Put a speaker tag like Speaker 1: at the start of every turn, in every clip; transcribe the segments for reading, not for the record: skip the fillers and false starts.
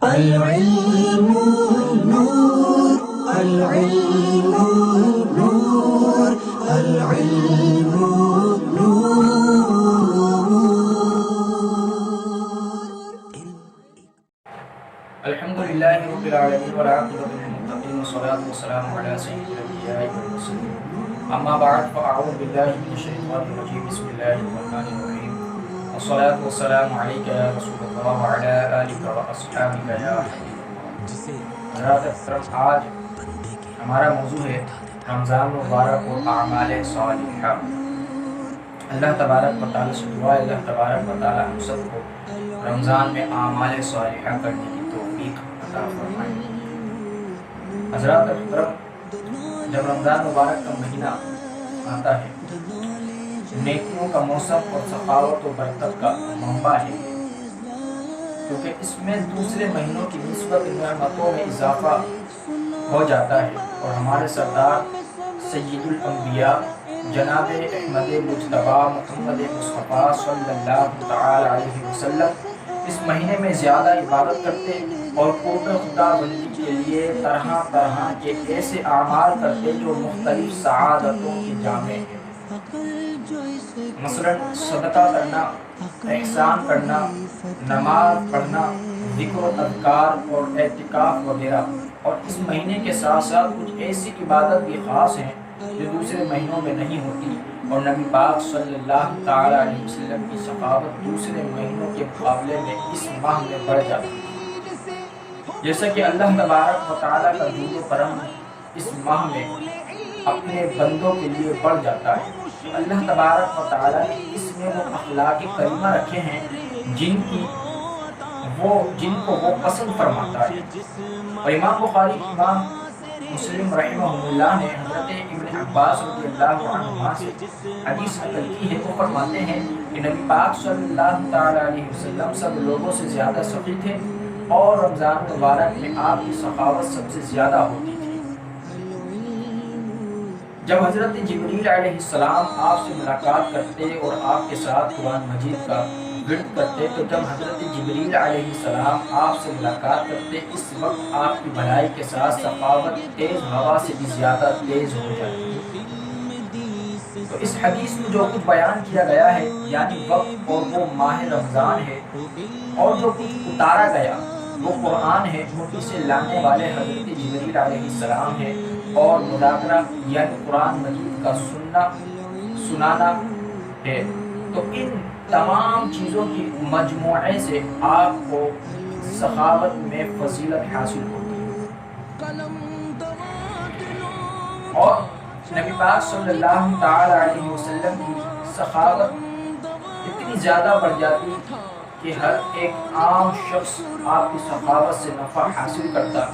Speaker 1: العلم نور، العلم نور، العلم
Speaker 2: الحمد للہ رب العالمین والعاقبۃ للمتقین والصلاۃ والسلام علی سید الانبیاء والمرسلین اما بعد فاعوذ باللہ من الشیطان الرجیم بسم اللہ الرحمن الرحیم والصلاۃ والسلام علیک یا رسول اللہ وعلی آلک واصحابک یا حبیب اللہ۔ حضرات اکرام، آج ہمارا موضوع ہے رمضان مبارک اور اعمال صالحہ۔ اللہ تبارک و تعالیٰ سے دعا ہے اللہ تبارک و تعالیٰ ہم سب کو رمضان میں اعمال صالحہ کرنے کی توفیق عطا فرمائے۔ حضرات اکرام، جب رمضان مبارک کا مہینہ آتا ہے، نیکیوں کا موسم اور سخاوت و برکت کا منبع ہے، کیونکہ اس میں دوسرے مہینوں کی نسبت نعمتوں میں اضافہ ہو جاتا ہے، اور ہمارے سردار سید الانبیاء جناب احمد مجتبیٰ محمد مصطفیٰ صلی اللہ تعالی علیہ وسلم اس مہینے میں زیادہ عبادت کرتے اور قرب خدا بندی کے لیے طرح طرح کے ایسے اعمال کرتے جو مختلف سعادتوں کے جامع ہیں، مثلا صدقہ کرنا، احسان کرنا، نماز پڑھنا، ذکر و اذکار اور اعتکاف وغیرہ۔ اور اس مہینے کے ساتھ ساتھ کچھ ایسی عبادت بھی خاص ہیں جو دوسرے مہینوں میں نہیں ہوتی، اور نبی پاک صلی اللہ تعالی علیہ وسلم کی سخاوت دوسرے مہینوں کے مقابلے میں اس ماہ میں بڑھ جاتی ہے، جیسا کہ اللہ تبارک و تعالیٰ کا جود و کرم اس ماہ میں اپنے بندوں کے لیے بڑھ جاتا ہے۔ اللہ تبارک و تعالیٰ نے اس میں وہ اخلاق کریمہ رکھے ہیں جن کو وہ پسند فرماتا ہے۔ اور امام بخاری، امام مسلم رحمہ اللہ نے حضرت ابن عباس رضی اللہ عنہما سے حدیث نقل کی ہے۔ وہ فرماتے ہیں کہ نبی پاک صلی اللہ تعالی علیہ وسلم سب لوگوں سے زیادہ سخی تھے، اور رمضان مبارک میں آپ کی سخاوت سب سے زیادہ ہوتی تھی۔ جب حضرت جبریل علیہ السلام آپ سے ملاقات کرتے اور آپ کے ساتھ قرآن مجید کا ورد کرتے، تو جب حضرت جبریل علیہ السلام آپ سے ملاقات کرتے، اس وقت آپ کی بھلائی کے ساتھ سخاوت تیز ہوا سے بھی زیادہ تیز ہو جاتی۔ تو اس حدیث میں جو کچھ بیان کیا گیا ہے، یعنی وقت اور وہ ماہ رمضان ہے، اور جو کچھ اتارا گیا وہ قرآن ہے، مٹھی سے لانے والے حضرت جبریل علیہ السلام ہے، اور مذاکرہ یعنی قرآن مجید کا سنانا ہے۔ تو ان تمام چیزوں کی مجموعے سے آپ کو سخاوت میں فضیلت حاصل ہوتی ہے، اور نبی پاک صلی اللہ تعالی علیہ وسلم کی سخاوت اتنی زیادہ بڑھ جاتی کہ ہر ایک عام شخص آپ کی سخاوت سے نفع حاصل کرتا،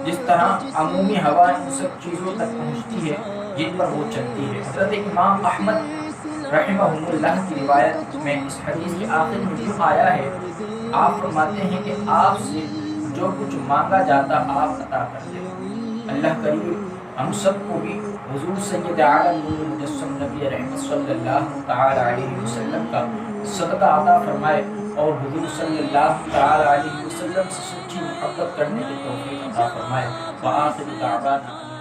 Speaker 2: جس طرح عمومی ہوا ان سب چیزوں تک پہنچتی ہے جن پر وہ چلتی ہے۔ حضرت امام احمد رحمہ اللہ کی روایت میں اس حدیث کے آخر میں جو آیا ہے، آپ فرماتے ہیں کہ آپ سے جو کچھ مانگا جاتا آپ عطا کرتے۔ اللہ کریم ہم سب کو بھی حضور سید عالم نور مجسم نبی رحمت صلی اللہ تعالی علیہ وسلم کا صدقہ عطا فرمائے، اور حضور صلی اللہ تعالی علیہ وسلم سے سچی محبت کرنے کی توفیق عطا فرمائے۔ وآخر دعوانا